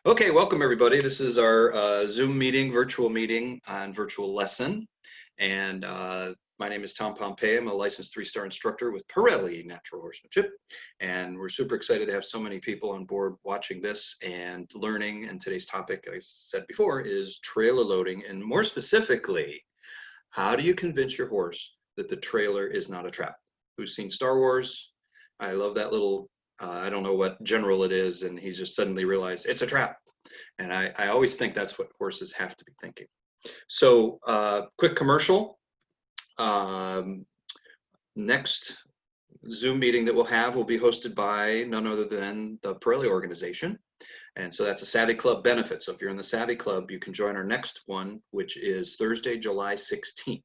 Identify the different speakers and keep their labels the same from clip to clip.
Speaker 1: Okay, welcome everybody. This is our Zoom meeting, virtual meeting on virtual lesson. And my name is Tom Pompei. I'm a licensed three-star instructor with Parelli Natural Horsemanship. And we're super excited to have so many people on board watching this and learning. And today's topic, I said before, is trailer loading. And more specifically, how do you convince your horse that the trailer is not a trap? Who's seen Star Wars? I love that little I don't know what general it is, and he just suddenly realized it's a trap. And I always think that's what horses have to be thinking. So quick commercial. Next Zoom meeting that we'll have will be hosted by none other than the Parelli organization. And so that's a Savvy Club benefit. So if you're in the Savvy Club, you can join our next one, which is Thursday, July 16th.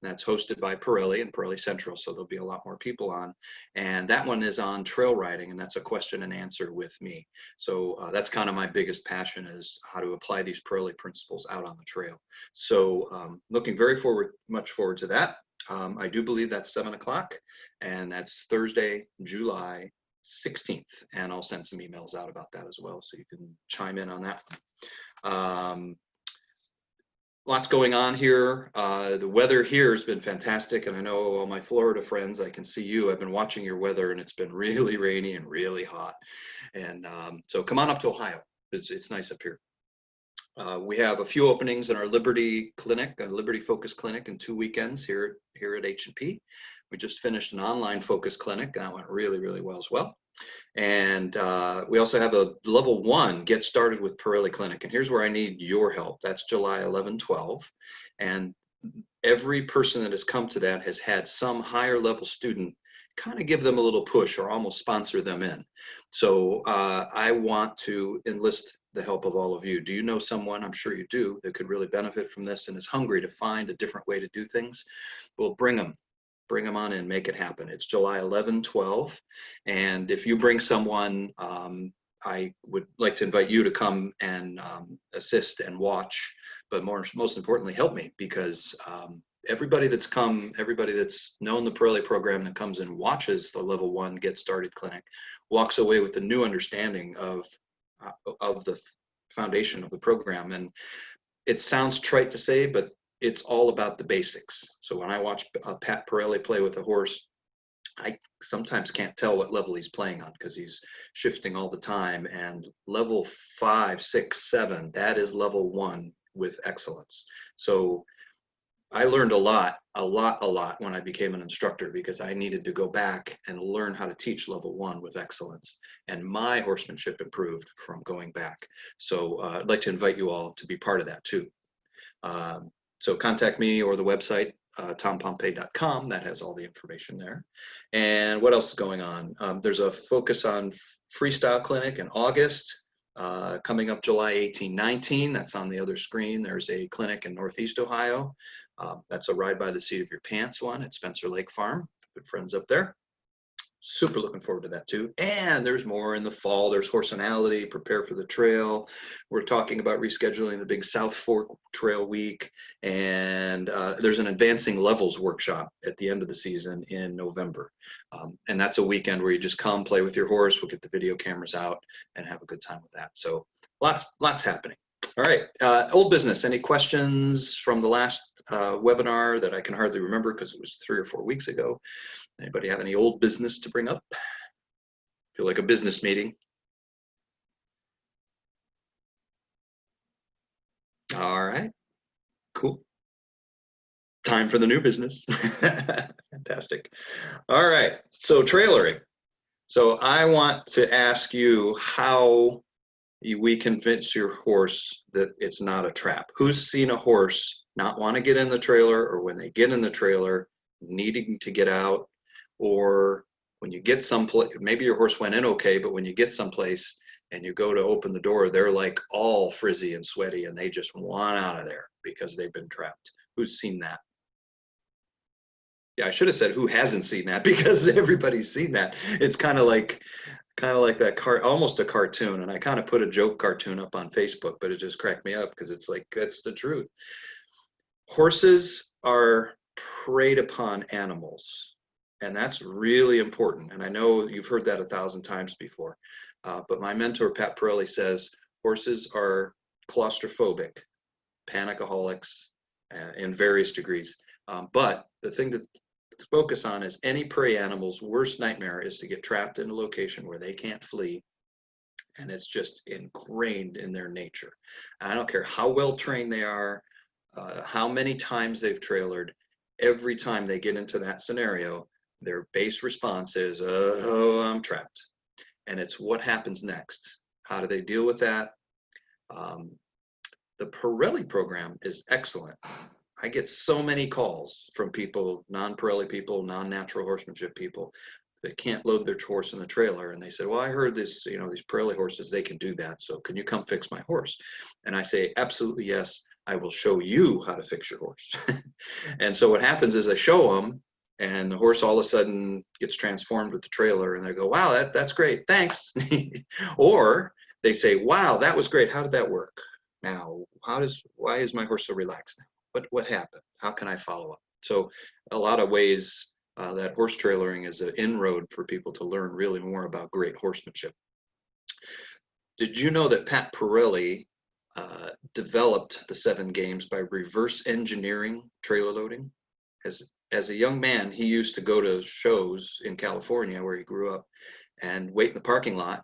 Speaker 1: And that's hosted by Parelli and Parelli Central. So there'll be a lot more people on. And that one is on trail riding, and that's a question and answer with me. So that's kind of my biggest passion, is how to apply these Parelli principles out on the trail. So looking very much forward to that. I do believe that's 7 o'clock, and that's Thursday, July 16th, and I'll send some emails out about that as well, so you can chime in on that. Lots going on here. The weather here has been fantastic, and I know all my Florida friends, I can see you, I've been watching your weather, and it's been really rainy and really hot. And so come on up to Ohio. It's nice up here. We have a few openings in our Liberty Clinic, a Liberty Focus Clinic, in 2 weekends here at H&P. We just finished an online focus clinic, and that went really, really well as well. And we also have a level 1 Get Started with Parelli Clinic. And here's where I need your help. That's July 11, 12. And every person that has come to that has had some higher level student kind of give them a little push or almost sponsor them in. So I want to enlist the help of all of you. Do you know someone, I'm sure you do, that could really benefit from this and is hungry to find a different way to do things? Well, bring them on in, make it happen. It's July 11, 12. And if you bring someone, I would like to invite you to come and assist and watch, but most importantly, help me, because everybody that's come, everybody that's known the Parelli program that comes and watches the level 1 Get Started clinic walks away with a new understanding of the foundation of the program. And it sounds trite to say, but it's all about the basics. So when I watch Pat Parelli play with a horse, I sometimes can't tell what level he's playing on because he's shifting all the time. And level 5, 6, 7, that is level 1 with excellence. So I learned a lot when I became an instructor, because I needed to go back and learn how to teach level 1 with excellence. And my horsemanship improved from going back. So I'd like to invite you all to be part of that too. So contact me or the website, tompompei.com. That has all the information there. And what else is going on? There's a focus on freestyle clinic in August. Coming up July 18, 19, that's on the other screen. There's a clinic in Northeast Ohio. That's a ride by the seat of your pants one at Spencer Lake Farm. Good friends up there. Super looking forward to that too. And there's more in the fall. There's Horsenality, Prepare for the Trail. We're talking about rescheduling the big South Fork Trail Week. And there's an Advancing Levels workshop at the end of the season in November. And that's a weekend where you just come play with your horse. We'll get the video cameras out and have a good time with that. So lots happening. All right, old business. Any questions from the last webinar that I can hardly remember because it was 3 or 4 weeks ago? Anybody have any old business to bring up? Feel like a business meeting. All right, cool. Time for the new business. Fantastic. All right, so trailering. So I want to ask you how we convince your horse that it's not a trap. Who's seen a horse not want to get in the trailer, or when they get in the trailer needing to get out, or when you get someplace, maybe your horse went in okay, but when you get someplace and you go to open the door, they're like all frizzy and sweaty and they just want out of there because they've been trapped? Who's seen that? Yeah, I should have said who hasn't seen that, because everybody's seen that. It's kind of like that almost a cartoon. And I kind of put a joke cartoon up on Facebook, but it just cracked me up because it's like, that's the truth. Horses are preyed upon animals, and that's really important. And I know you've heard that 1,000 times before, but my mentor, Pat Parelli, says, Horses are claustrophobic, panicaholics in various degrees. But the thing to focus on is any prey animal's worst nightmare is to get trapped in a location where they can't flee, and it's just ingrained in their nature. And I don't care how well trained they are, how many times they've trailered, every time they get into that scenario, their base response is, oh, I'm trapped. And it's what happens next. How do they deal with that? The Parelli program is excellent. I get so many calls from people, non-Parelli people, non-natural horsemanship people, that can't load their horse in the trailer. And they said, well, I heard this, these Parelli horses, they can do that. So can you come fix my horse? And I say, absolutely, yes. I will show you how to fix your horse. And so what happens is I show them, and the horse all of a sudden gets transformed with the trailer, and they go, wow, that's great, thanks. Or they say, wow, that was great. How did that work? Now, why is my horse so relaxed now? What happened? How can I follow up? So a lot of ways that horse trailering is an inroad for people to learn really more about great horsemanship. Did you know that Pat Parelli developed the 7 games by reverse engineering trailer loading? As a young man, he used to go to shows in California where he grew up and wait in the parking lot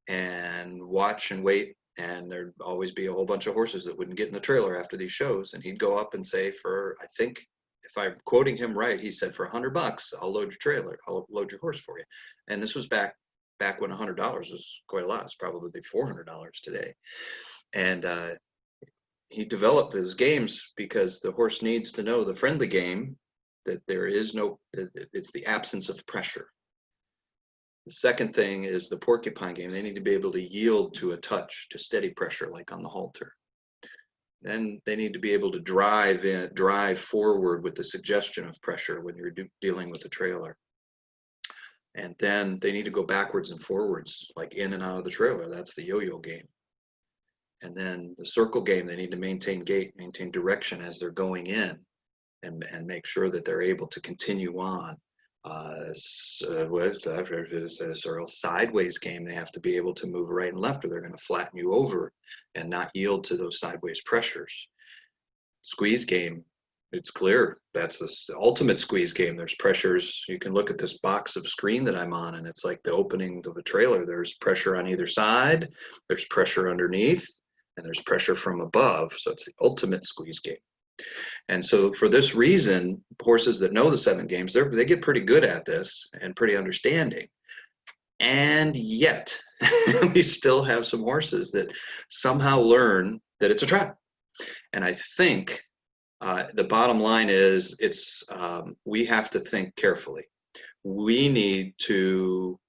Speaker 1: and watch and wait, and there'd always be a whole bunch of horses that wouldn't get in the trailer after these shows, and he'd go up and say, for, I think, if I'm quoting him right, he said, for $100, I'll load your trailer, I'll load your horse for you. And this was back when $100 was quite a lot. It's probably $400 today. And he developed those games because the horse needs to know the friendly game, that there is no, it's the absence of pressure. The second thing is the porcupine game. They need to be able to yield to a touch, to steady pressure, like on the halter. Then they need to be able to drive forward with the suggestion of pressure when you're dealing with a trailer. And then they need to go backwards and forwards, like in and out of the trailer. That's the yo-yo game. And then the circle game, they need to maintain gait, maintain direction as they're going in, and make sure that they're able to continue on. Sort of sideways game, they have to be able to move right and left, or they're going to flatten you over and not yield to those sideways pressures. Squeeze game, it's clear, that's the ultimate squeeze game. There's pressures. You can look at this box of screen that I'm on, and it's like the opening of a trailer. There's pressure on either side, there's pressure underneath, and there's pressure from above. So it's the ultimate squeeze game. And so for this reason, horses that know the 7 games, they get pretty good at this and pretty understanding. And yet we still have some horses that somehow learn that it's a trap. And I think the bottom line is we have to think carefully. We need to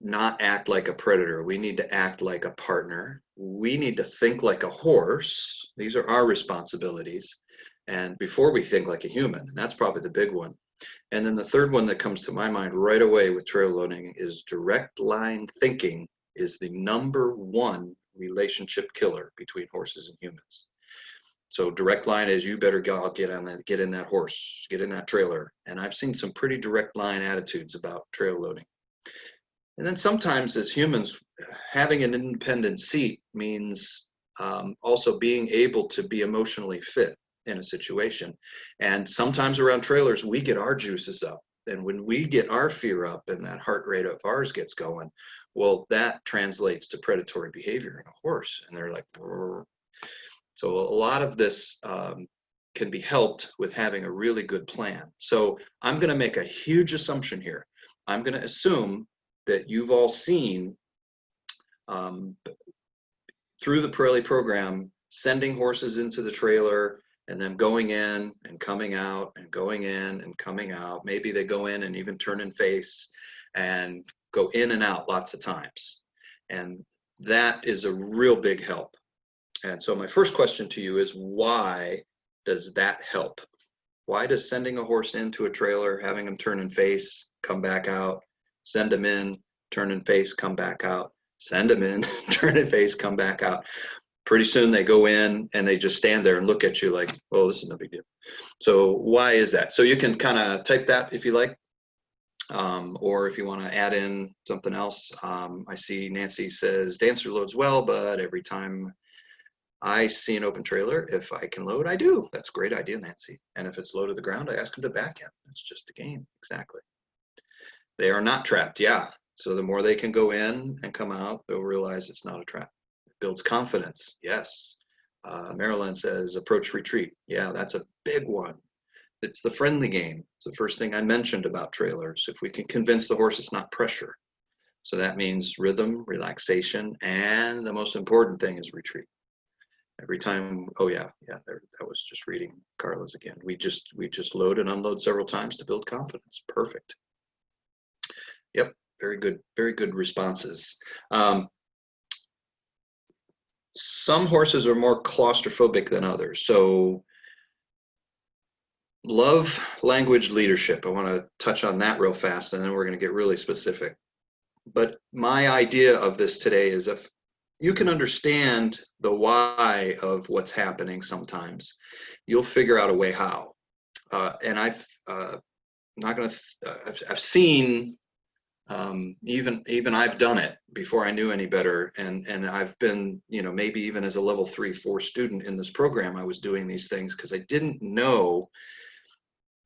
Speaker 1: not act like a predator. We need to act like a partner. We need to think like a horse. These are our responsibilities. And before we think like a human, and that's probably the big one. And then the third one that comes to my mind right away with trail loading is direct line thinking is the #1 relationship killer between horses and humans. So direct line is, you better go get in that horse, get in that trailer. And I've seen some pretty direct line attitudes about trail loading. And then sometimes as humans, having an independent seat means also being able to be emotionally fit in a situation. And sometimes around trailers, we get our juices up. And when we get our fear up and that heart rate of ours gets going, well, that translates to predatory behavior in a horse. And they're like, brr. So a lot of this can be helped with having a really good plan. So I'm going to make a huge assumption here. I'm going to assume that you've all seen through the Parelli program, sending horses into the trailer and then going in and coming out and going in and coming out. Maybe they go in and even turn and face and go in and out lots of times. And that is a real big help. And so my first question to you is, why does that help? Why does sending a horse into a trailer, having them turn and face, come back out, send them in, turn and face, come back out, send them in, turn and face, come back out. Pretty soon they go in and they just stand there and look at you like, oh, this is no big deal. So why is that? So you can kind of type that if you like. Or if you want to add in something else, I see Nancy says dancer loads well, but every time I see an open trailer, if I can load, I do. That's a great idea, Nancy. And if it's low to the ground, I ask them to back in. It's just a game. Exactly. They are not trapped. Yeah. So the more they can go in and come out, they'll realize it's not a trap. It builds confidence. Yes. Marilyn says approach retreat. Yeah, that's a big one. It's the friendly game. It's the first thing I mentioned about trailers. If we can convince the horse it's not pressure. So that means rhythm, relaxation, and the most important thing is retreat. Every time, oh yeah, there, that was just reading Carla's again. We just load and unload several times to build confidence. Perfect. Yep, very good responses. Some horses are more claustrophobic than others. So love language leadership. I want to touch on that real fast, and then we're going to get really specific. But my idea of this today is if you can understand the why of what's happening sometimes, you'll figure out a way how. And I've not going to, I've seen, even I've done it before I knew any better. And I've been, you know, maybe even as a level 3-4 student in this program, I was doing these things because I didn't know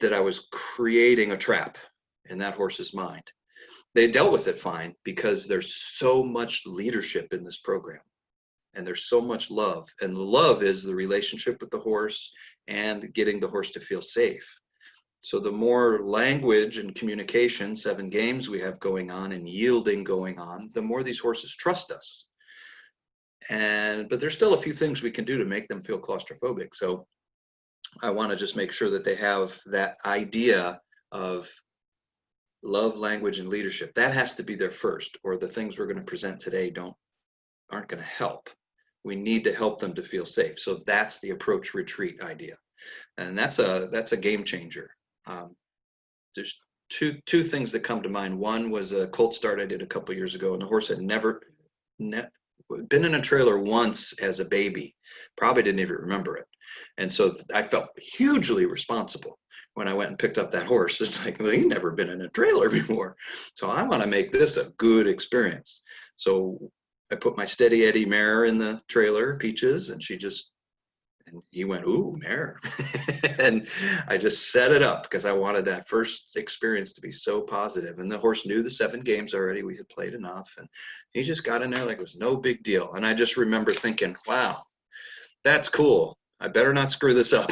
Speaker 1: that I was creating a trap in that horse's mind. They dealt with it fine because there's so much leadership in this program and there's so much love, and the love is the relationship with the horse and getting the horse to feel safe. So the more language and communication, 7 games we have going on and yielding going on, the more these horses trust us. But there's still a few things we can do to make them feel claustrophobic. So I want to just make sure that they have that idea of love, language, and leadership. That has to be there first, or the things we're going to present today aren't going to help. We need to help them to feel safe. So that's the approach retreat idea, and that's a game changer. There's two things that come to mind. One was a colt start I did a couple years ago, and the horse had never been in a trailer once as a baby, probably didn't even remember it, and so I felt hugely responsible when I went and picked up that horse. It's like, well, he's never been in a trailer before. So I want to make this a good experience. So I put my Steady Eddie mare in the trailer, Peaches, and he went, ooh, mare. And I just set it up because I wanted that first experience to be so positive. And the horse knew the 7 games already. We had played enough. And he just got in there like it was no big deal. And I just remember thinking, wow, that's cool. I better not screw this up.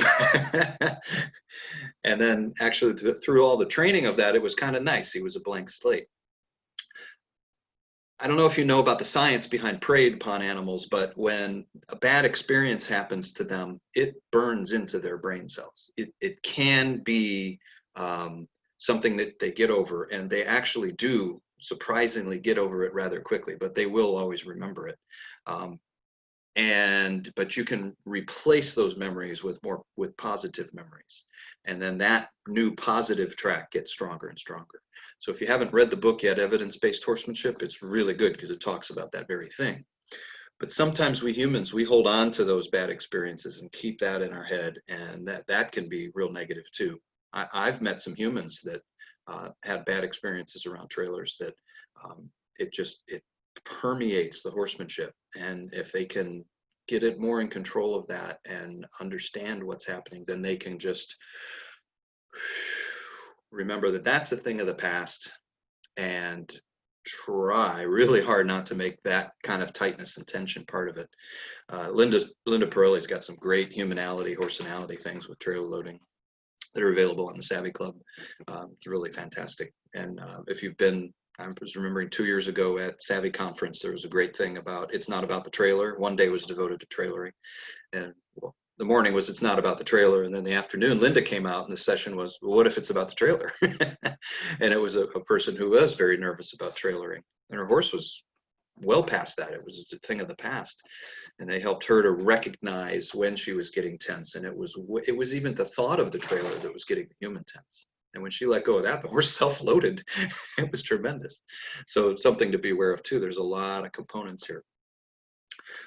Speaker 1: And then actually through all the training of that, it was kind of nice. He was a blank slate. I don't know if you know about the science behind preyed upon animals, but when a bad experience happens to them, it burns into their brain cells. It can be something that they get over, and they actually do surprisingly get over it rather quickly, but they will always remember it. But you can replace those memories with positive memories, and then that new positive track gets stronger and stronger. So if you haven't read the book yet, Evidence-Based Horsemanship, it's really good because it talks about that very thing. But sometimes we humans, we hold on to those bad experiences and keep that in our head, and that can be real negative too. I've met some humans that had bad experiences around trailers that it permeates the horsemanship. And if they can get it more in control of that and understand what's happening, then they can just remember that that's a thing of the past and try really hard not to make that kind of tightness and tension part of it. Linda Parelli's got some great humanality, horsenality things with trailer loading that are available on the Savvy Club. It's really fantastic. And if you've been, I was remembering 2 years ago at Savvy Conference, there was a great thing about it's not about the trailer. One day was devoted to trailering. And well, the morning was it's not about the trailer. And then the afternoon, Linda came out and the session was, well, what if it's about the trailer? And it was a person who was very nervous about trailering. And her horse was well past that. It was a thing of the past. And they helped her to recognize when she was getting tense. And it was even the thought of the trailer that was getting the human tense. And when she let go of that, the horse self-loaded. It was tremendous. So it's something to be aware of too. There's a lot of components here.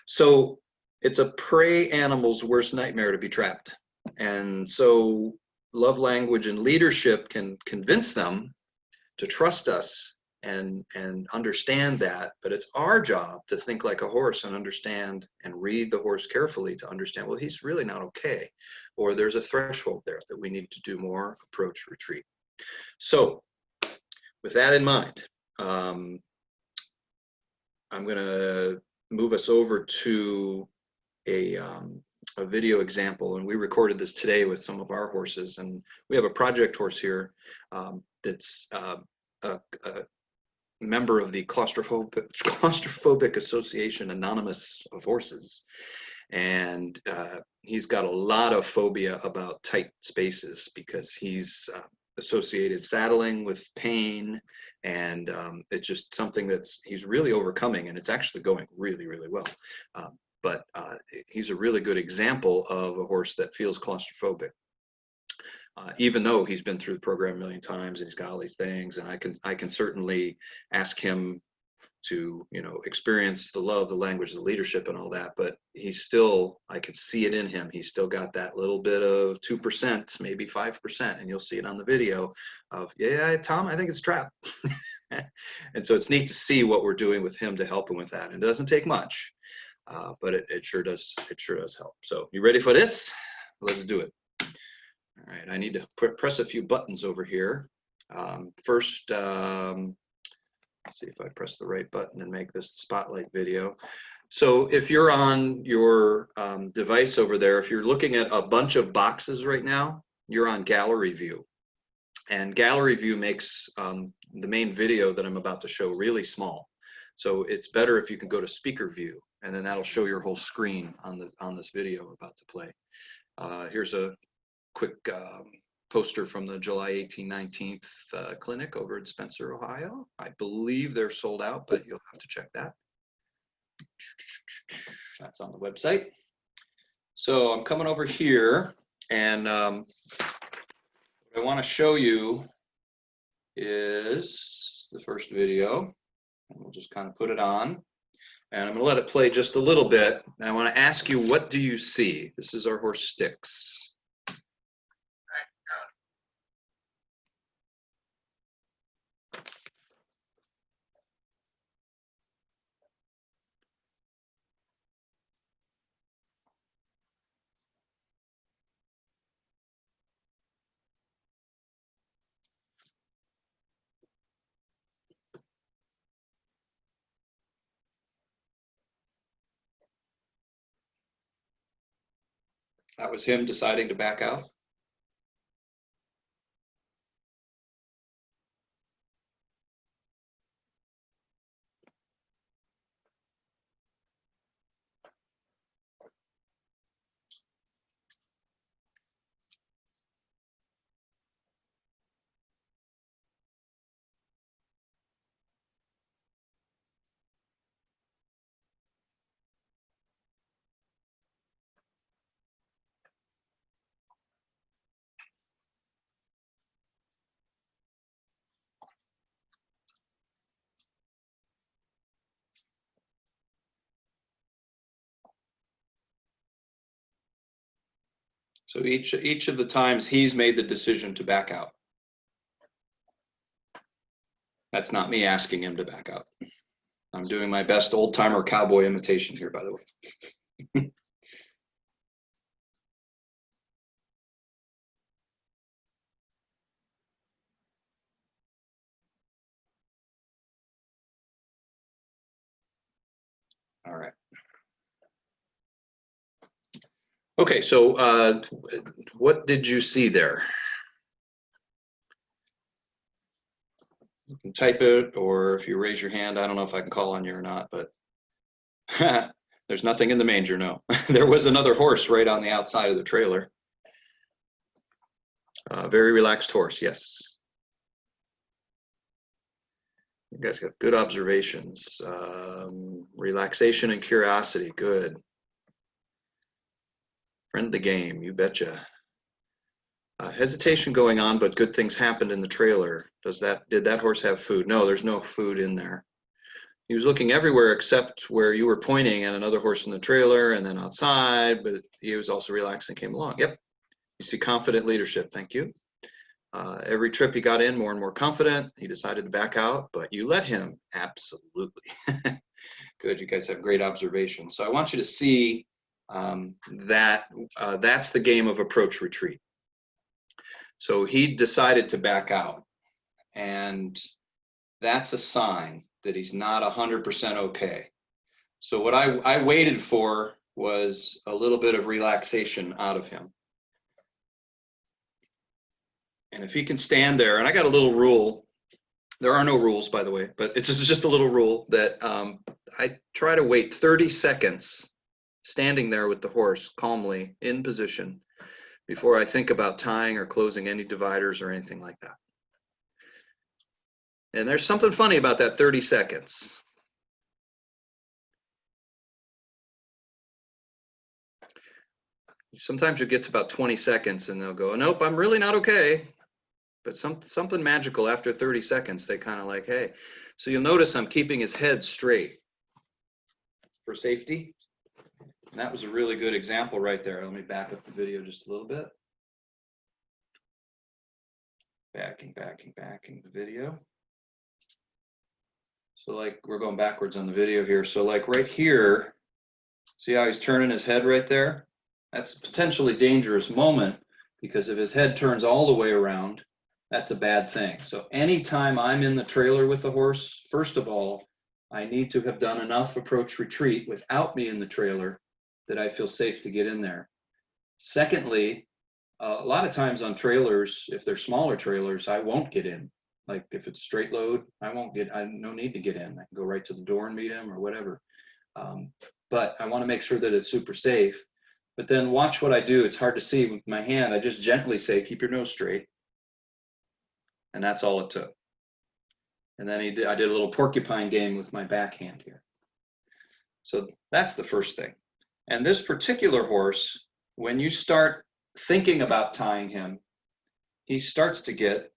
Speaker 1: So it's a prey animal's worst nightmare to be trapped. And so love language and leadership can convince them trust us and understand that, but it's our job to think like a horse and understand and read the horse carefully to understand, well, he's really not okay, or there's a threshold there that we need to do more approach retreat. So with that in mind, I'm going to move us over to a video example, and we recorded this today with some of our horses, and we have a project horse here that's a member of the Claustrophobic Association Anonymous of Horses, and he's got a lot of phobia about tight spaces because he's associated saddling with pain, and it's just something that's he's really overcoming, and it's actually going really, really well. But he's a really good example of a horse that feels claustrophobic. Even though he's been through the program a million times and he's got all these things, and I can certainly ask him to, you know, experience the love, the language, the leadership and all that, but he's still, I can see it in him. He's still got that little bit of 2%, maybe 5%, and you'll see it on the video of, yeah, Tom, I think it's a trap. And so it's neat to see what we're doing with him to help him with that. And it doesn't take much, but it sure does help. So you ready for this? Let's do it. All right, I need to press a few buttons over here. First, let's see if I press the right button and make this spotlight video. So if you're on your device over there, if you're looking at a bunch of boxes right now, you're on gallery view. And gallery view makes the main video that I'm about to show really small. So it's better if you can go to speaker view, and then that'll show your whole screen on this video I'm about to play. Here's a quick poster from the July 18th, 19th clinic over in Spencer, Ohio. I believe they're sold out, but you'll have to check that. That's on the website. So I'm coming over here, and what I want to show you is the first video, and we'll just kind of put it on. And I'm going to let it play just a little bit. And I want to ask you, what do you see? This is our horse Styx. That was him deciding to back out. So each of the times he's made the decision to back out. That's not me asking him to back out. I'm doing my best old-timer cowboy imitation here, by the way. All right. Okay, so what did you see there? You can type it, or if you raise your hand, I don't know if I can call on you or not, but there's nothing in the manger, no. There was another horse right on the outside of the trailer. Very relaxed horse, yes. You guys got good observations. Relaxation and curiosity, good. Friend the game, you betcha. Hesitation going on, but good things happened in the trailer. Did that horse have food? No, there's no food in there. He was looking everywhere except where you were pointing at another horse in the trailer and then outside, but he was also relaxed and came along. Yep. You see confident leadership, thank you. Every trip he got in, more and more confident. He decided to back out, but you let him, absolutely. Good, you guys have great observations. So I want you to see that's the game of approach retreat. So he decided to back out, and that's a sign that he's not 100% okay. So what I waited for was a little bit of relaxation out of him. And if he can stand there, and I got a little rule, there are no rules, by the way, but it's just a little rule that I try to wait 30 seconds standing there with the horse calmly in position before I think about tying or closing any dividers or anything like that. And there's something funny about that 30 seconds. Sometimes you get to about 20 seconds and they'll go, nope, I'm really not okay. But something magical after 30 seconds, they kind of like, hey. So you'll notice I'm keeping his head straight for safety. And that was a really good example right there. Let me back up the video just a little bit. Backing the video. So like we're going backwards on the video here. So like right here, see how he's turning his head right there? That's a potentially dangerous moment because if his head turns all the way around, that's a bad thing. So anytime I'm in the trailer with the horse, first of all, I need to have done enough approach retreat without me in the trailer that I feel safe to get in there. Secondly, a lot of times on trailers, if they're smaller trailers, I won't get in. Like if it's straight load, I no need to get in. I can go right to the door and meet him or whatever. But I want to make sure that it's super safe. But then watch what I do. It's hard to see with my hand. I just gently say, keep your nose straight. And that's all it took. And then I did a little porcupine game with my backhand here. So that's the first thing. And this particular horse, when you start thinking about tying him, he starts to get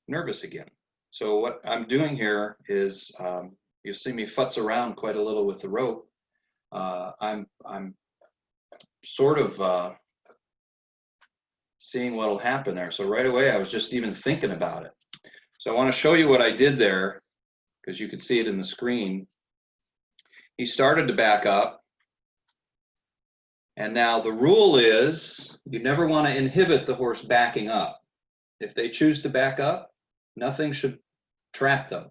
Speaker 1: nervous again. So what I'm doing here is, you'll see me futz around quite a little with the rope. I'm sort of seeing what'll happen there. So right away, I was just even thinking about it. So I want to show you what I did there, because you can see it in the screen. He started to back up. And now the rule is you never want to inhibit the horse backing up. If they choose to back up, nothing should trap them.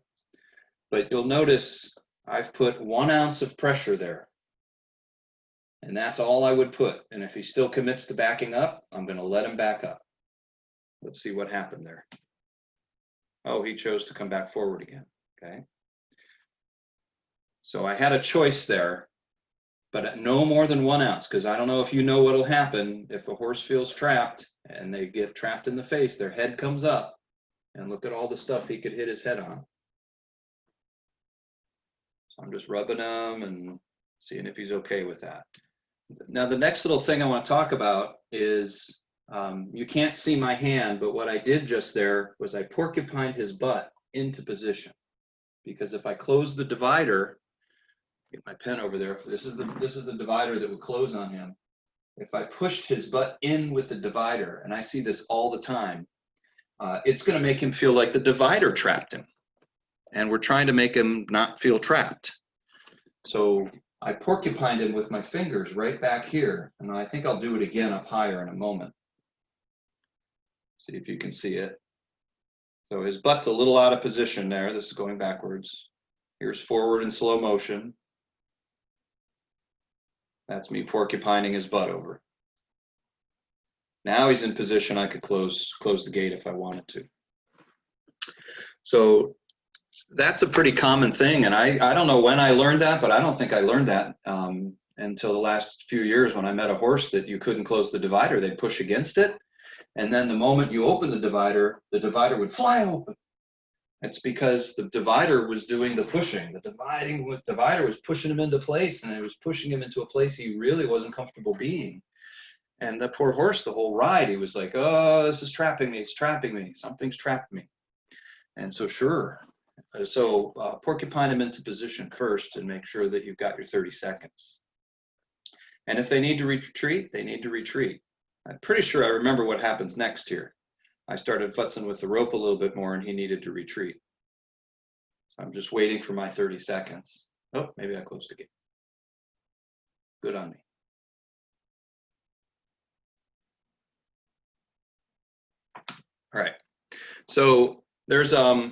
Speaker 1: But you'll notice I've put 1 ounce of pressure there. And that's all I would put. And if he still commits to backing up, I'm going to let him back up. Let's see what happened there. Oh, he chose to come back forward again. Okay. So I had a choice there, but no more than 1 ounce, because I don't know if you know what'll happen if a horse feels trapped and they get trapped in the face, their head comes up, and look at all the stuff he could hit his head on. So I'm just rubbing him and seeing if he's okay with that. Now, the next little thing I want to talk about is, you can't see my hand, but what I did just there was I porcupined his butt into position. Because if I close the divider, get my pen over there, this is the divider that would close on him. If I pushed his butt in with the divider, and I see this all the time, it's going to make him feel like the divider trapped him. And we're trying to make him not feel trapped. So I porcupined him with my fingers right back here. And I think I'll do it again up higher in a moment. See if you can see it. So his butt's a little out of position there. This is going backwards. Here's forward in slow motion. That's me porcupining his butt over. Now he's in position. I could close the gate if I wanted to. So that's a pretty common thing. And I don't know when I learned that, but I don't think I learned that until the last few years when I met a horse that you couldn't close the divider. They'd push against it. And then the moment you open the divider would fly open. It's because the divider was doing the pushing. The divider was pushing him into place, and it was pushing him into a place he really wasn't comfortable being. And the poor horse, the whole ride, he was like, oh, this is trapping me. It's trapping me. Something's trapped me. And so sure. So porcupine him into position first and make sure that you've got your 30 seconds. And if they need to retreat, they need to retreat. I'm pretty sure I remember what happens next here. I started futzing with the rope a little bit more and he needed to retreat. So I'm just waiting for my 30 seconds. Oh, maybe I closed the gate. Good on me. All right. So there's a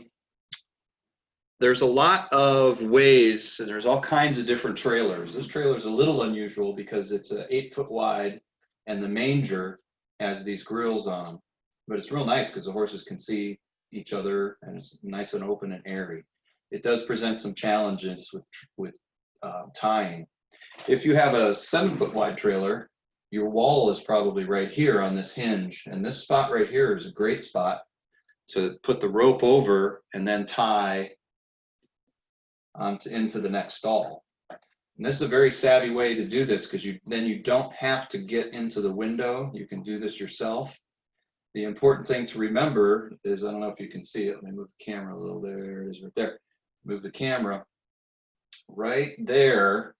Speaker 1: lot of ways, and there's all kinds of different trailers. This trailer is a little unusual because it's 8 foot wide and the manger has these grills on, but it's real nice because the horses can see each other and it's nice and open and airy. It does present some challenges with tying. If you have a 7 foot wide trailer, your wall is probably right here on this hinge, and this spot right here is a great spot to put the rope over and then tie into the next stall. And this is a very savvy way to do this because then you don't have to get into the window. You can do this yourself. The important thing to remember is, I don't know if you can see it. Let me move the camera a little. There it is right there. Move the camera. Right there.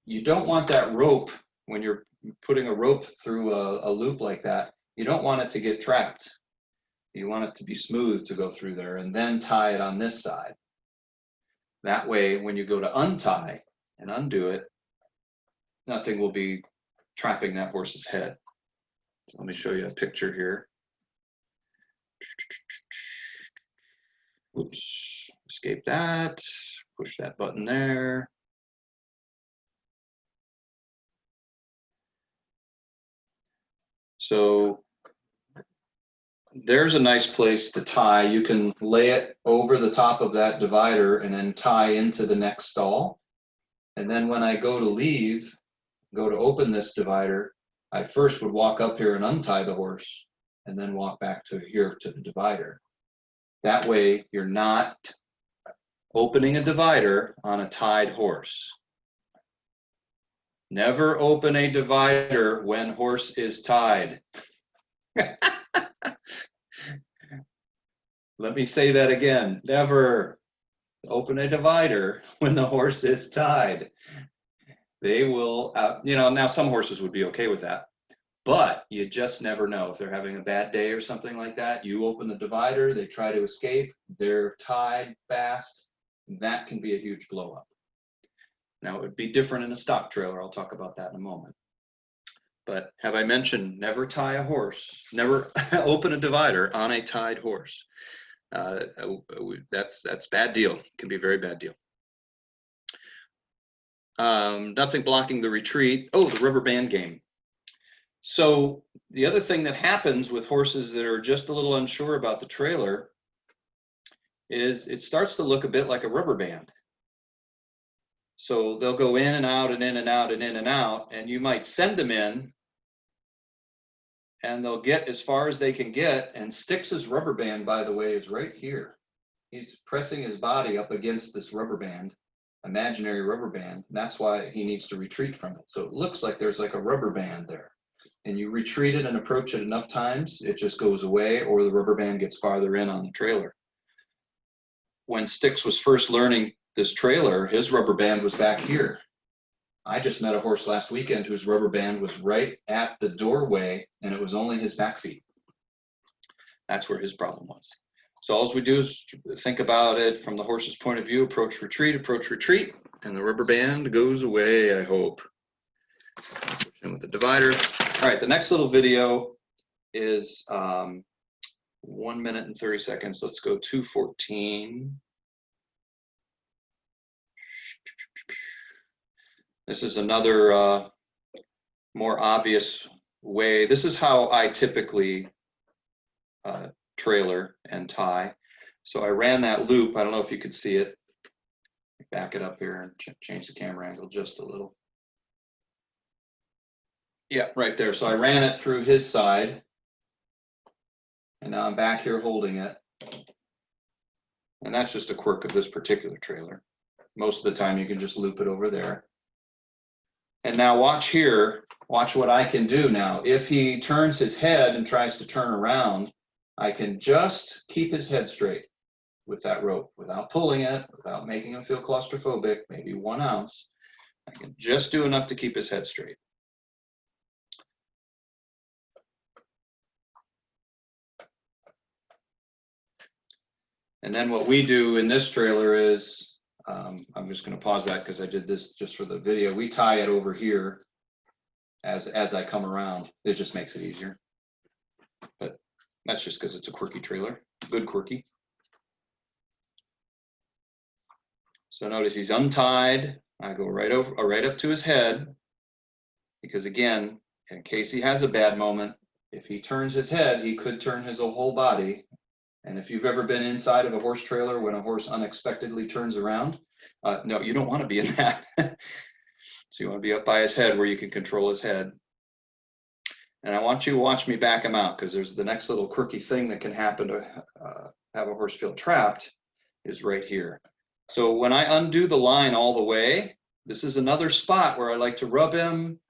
Speaker 1: You don't want that rope, when you're putting a rope through a loop like that, you don't want it to get trapped. You want it to be smooth to go through there and then tie it on this side. That way, when you go to untie and undo it, nothing will be trapping that horse's head. So let me show you a picture here. Oops, escape that, push that button there. So there's a nice place to tie. You can lay it over the top of that divider and then tie into the next stall. And then when I go to leave, go to open this divider, I first would walk up here and untie the horse and then walk back to here to the divider. That way you're not opening a divider on a tied horse. Never open a divider when horse is tied. Let me say that again. Never open a divider when the horse is tied. They will, now some horses would be okay with that, but you just never know. If they're having a bad day or something like that, you open the divider, they try to escape, they're tied fast, that can be a huge blow up. Now it would be different in a stock trailer. I'll talk about that in a moment. But have I mentioned never tie a horse, never open a divider on a tied horse. That's bad deal. It can be a very bad deal. Nothing blocking the retreat. Oh, the rubber band game. So the other thing that happens with horses that are just a little unsure about the trailer is it starts to look a bit like a rubber band. So they'll go in and out and in and out and in and out, and you might send them in and they'll get as far as they can get, and Styx's rubber band, by the way, is right here. He's pressing his body up against this rubber band, imaginary rubber band. That's why he needs to retreat from it. So it looks like there's like a rubber band there. And you retreat it and approach it enough times, it just goes away, or the rubber band gets farther in on the trailer. When Styx was first learning this trailer, his rubber band was back here. I just met a horse last weekend whose rubber band was right at the doorway, and it was only his back feet. That's where his problem was. So all we do is think about it from the horse's point of view, approach, retreat, and the rubber band goes away, I hope. Push in with the divider. All right, the next little video is 1 minute and 30 seconds. Let's go 2:14. This is another more obvious way. This is how I typically trailer and tie. So I ran that loop. I don't know if you could see it. Back it up here and change the camera angle just a little. Yeah, right there. So I ran it through his side, and now I'm back here holding it. And that's just a quirk of this particular trailer. Most of the time you can just loop it over there. And now watch here, watch what I can do now. If he turns his head and tries to turn around, I can just keep his head straight with that rope without pulling it, without making him feel claustrophobic, maybe 1 ounce. I can just do enough to keep his head straight. And then what we do in this trailer is, I'm just going to pause that because I did this just for the video. We tie it over here as I come around. It just makes it easier. But that's just because it's a quirky trailer. Good quirky. So notice he's untied. I go right up to his head, because again, in case he has a bad moment, if he turns his head, he could turn his whole body. And if you've ever been inside of a horse trailer when a horse unexpectedly turns around, no, you don't want to be in that. So you want to be up by his head where you can control his head. And I want you to watch me back him out, because there's the next little quirky thing that can happen to have a horse feel trapped is right here. So when I undo the line all the way, this is another spot where I like to rub him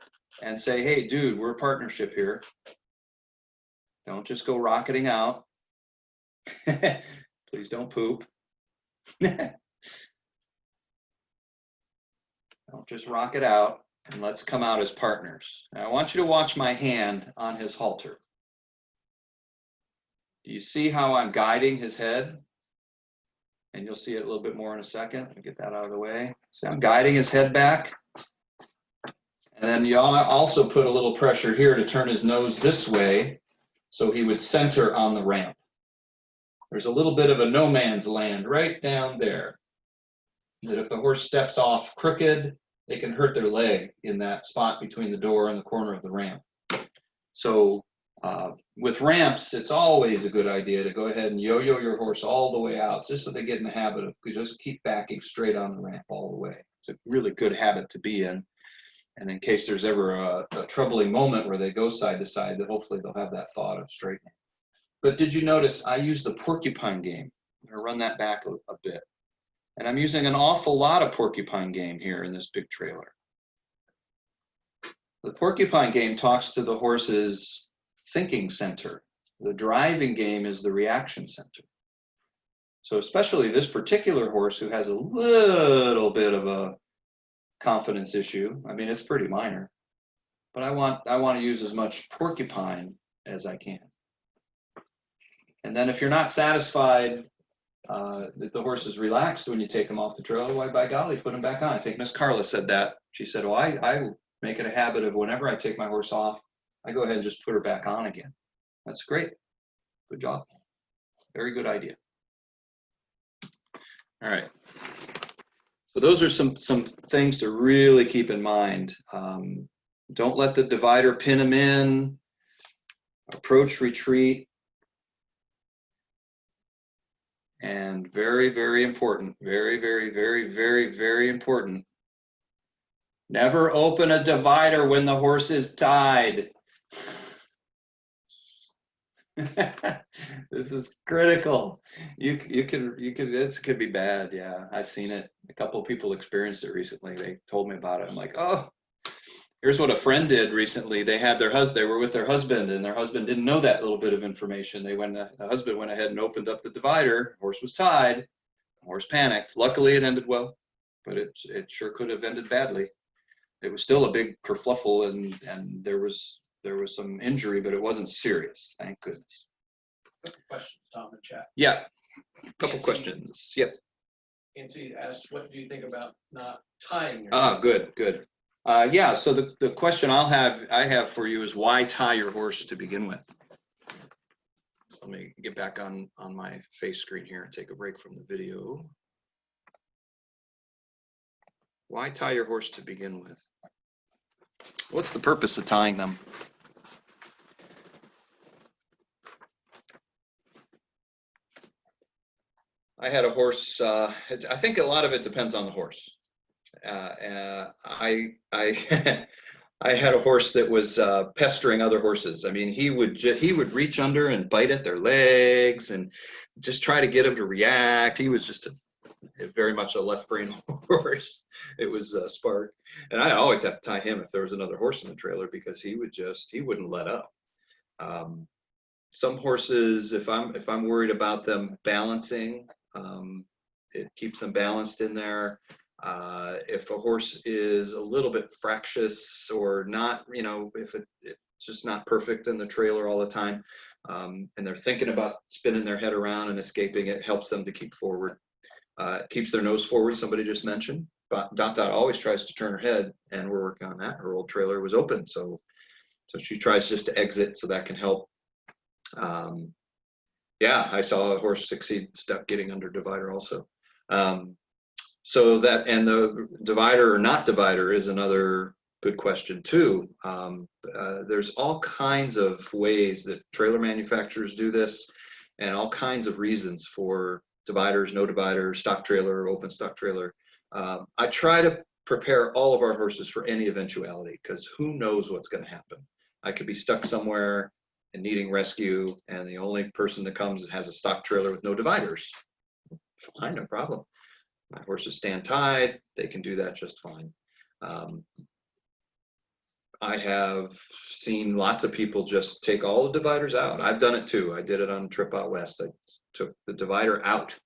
Speaker 1: and say, hey, dude, we're a partnership here. Don't just go rocketing out. Please don't poop. Don't just rock it out, and let's come out as partners. Now I want you to watch my hand on his halter. Do you see how I'm guiding his head? And you'll see it a little bit more in a second. Let me get that out of the way. So I'm guiding his head back. And then you also put a little pressure here to turn his nose this way so he would center on the ramp. There's a little bit of a no man's land right down there, that if the horse steps off crooked, they can hurt their leg in that spot between the door and the corner of the ramp. So with ramps, it's always a good idea to go ahead and yo-yo your horse all the way out, just so they get in the habit of just keep backing straight on the ramp all the way. It's a really good habit to be in. And in case there's ever a troubling moment where they go side to side, that hopefully they'll have that thought of straightening. But did you notice I used the porcupine game? I'm going to run that back a bit. And I'm using an awful lot of porcupine game here in this big trailer. The porcupine game talks to the horse's thinking center. The driving game is the reaction center. So especially this particular horse who has a little bit of a confidence issue. I mean, it's pretty minor, but I want to use as much porcupine as I can. And then if you're not satisfied that the horse is relaxed when you take him off the trailer, why, by golly, put him back on. I think Miss Carla said that. She said, well, I make it a habit of whenever I take my horse off, I go ahead and just put her back on again. That's great. Good job. Very good idea. All right. So those are some things to really keep in mind. Don't let the divider pin him in. Approach retreat. And very, very important, very, very, very, very, very important. Never open a divider when the horse is tied. This is critical. This could be bad. Yeah, I've seen it. A couple of people experienced it recently. They told me about it. I'm like, oh, here's what a friend did recently. They were with their husband, and their husband didn't know that little bit of information. The husband went ahead and opened up the divider. Horse was tied. Horse panicked. Luckily, it ended well, but it sure could have ended badly. It was still a big kerfluffle, and there was some injury, but it wasn't serious. Thank goodness.
Speaker 2: Questions, Tom, in chat.
Speaker 1: Yeah, a couple questions. Yep.
Speaker 2: Nancy asked, what do you think about not tying your
Speaker 1: horse? Good. Yeah, so the question I have for you is, why tie your horse to begin with? So let me get back on my face screen here and take a break from the video. Why tie your horse to begin with? What's the purpose of tying them? I had a horse, I think a lot of it depends on the horse. I had a horse that was pestering other horses. I mean, he would reach under and bite at their legs and just try to get them to react. He was just very much a left brain horse. It was Spark, and I always have to tie him if there was another horse in the trailer, because he wouldn't let up. Some horses, if I'm worried about them balancing, it keeps them balanced in there. If a horse is a little bit fractious or not, if it's just not perfect in the trailer all the time, and they're thinking about spinning their head around and escaping, it helps them to keep forward. It keeps their nose forward, somebody just mentioned. But Dot always tries to turn her head, and we're working on that. Her old trailer was open, so she tries just to exit, so that can help. Yeah, I saw a horse succeed stuck getting under divider also. So that, and the divider or not divider is another good question too. There's all kinds of ways that trailer manufacturers do this, and all kinds of reasons for dividers, no dividers, stock trailer, open stock trailer. I try to prepare all of our horses for any eventuality, because who knows what's going to happen. I could be stuck somewhere and needing rescue, and the only person that comes has a stock trailer with no dividers. Fine, no problem. My horses stand tied, they can do that just fine. I have seen lots of people just take all the dividers out. I've done it too. I did it on a trip out west. I took the divider out,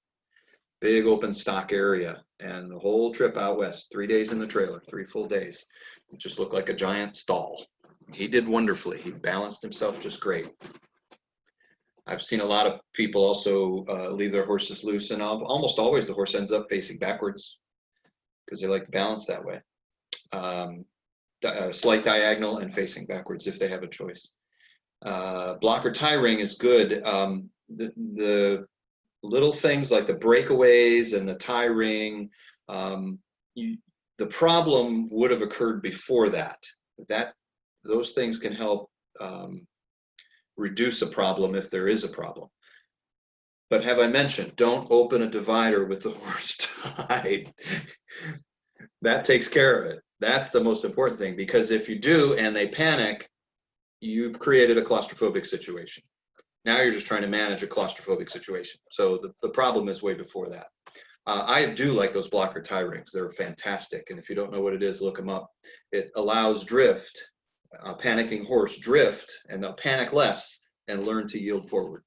Speaker 1: big open stock area, and the whole trip out west, 3 days in the trailer, 3 full days. It just looked like a giant stall. He did wonderfully. He balanced himself just great. I've seen a lot of people also leave their horses loose, and almost always the horse ends up facing backwards because they like to balance that way. Slight diagonal and facing backwards if they have a choice. Blocker tie ring is good. The little things like the breakaways and the tie ring, the problem would have occurred before that. Those things can help reduce a problem if there is a problem. But have I mentioned, don't open a divider with the horse tied. That takes care of it. That's the most important thing, because if you do and they panic, you've created a claustrophobic situation. Now you're just trying to manage a claustrophobic situation. So the problem is way before that. I do like those blocker tie rings. They're fantastic. And if you don't know what it is, look them up. It allows drift, a panicking horse drift, and they'll panic less and learn to yield forward.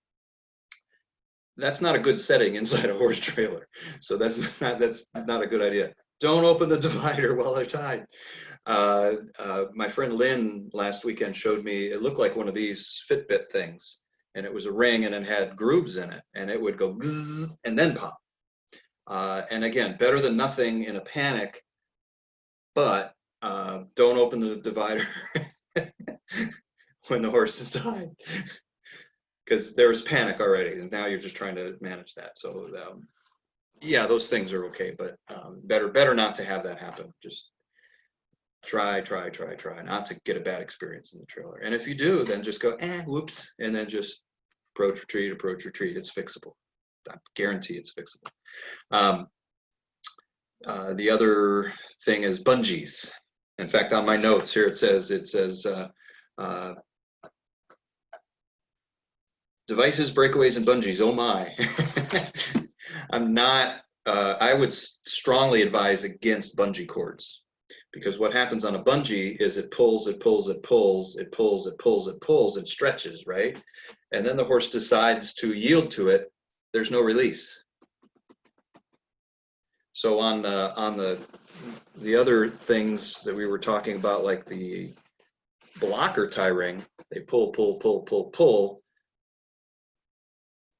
Speaker 1: That's not a good setting inside a horse trailer. So that's not a good idea. Don't open the divider while they're tied. My friend Lynn last weekend showed me, it looked like one of these Fitbit things, and it was a ring and it had grooves in it, and it would go zzz and then pop. And again, better than nothing in a panic, but don't open the divider when the horse is tied, because there was panic already, and now you're just trying to manage that. So yeah, those things are okay, but better not to have that happen. Just try not to get a bad experience in the trailer. And if you do, then just go, whoops, and then just approach, retreat. It's fixable. I guarantee it's fixable. The other thing is bungees. In fact, on my notes here, it says devices, breakaways, and bungees. Oh my. I'm not, I would strongly advise against bungee cords, because what happens on a bungee is it pulls, it stretches, right? And then the horse decides to yield to it. There's no release. So on the other things that we were talking about, like the blocker tie ring, they pull.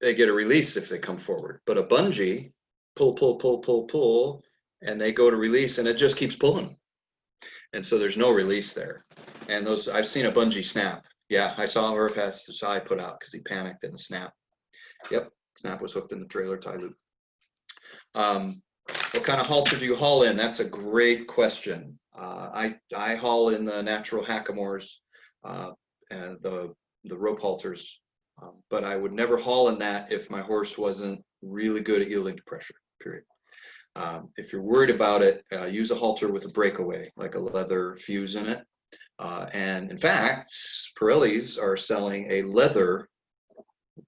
Speaker 1: They get a release if they come forward. But a bungee, pull, and they go to release, and it just keeps pulling. And so there's no release there. And those, I've seen a bungee snap. Yeah, I saw her pass his eye put out because he panicked and a snap. Yep, snap was hooked in the trailer tie loop. What kind of halter do you haul in? That's a great question. I haul in the natural hackamores and the rope halters, but I would never haul in that if my horse wasn't really good at yielding to pressure, period. If you're worried about it, use a halter with a breakaway, like a leather fuse in it. And in fact, Parelli's are selling a leather,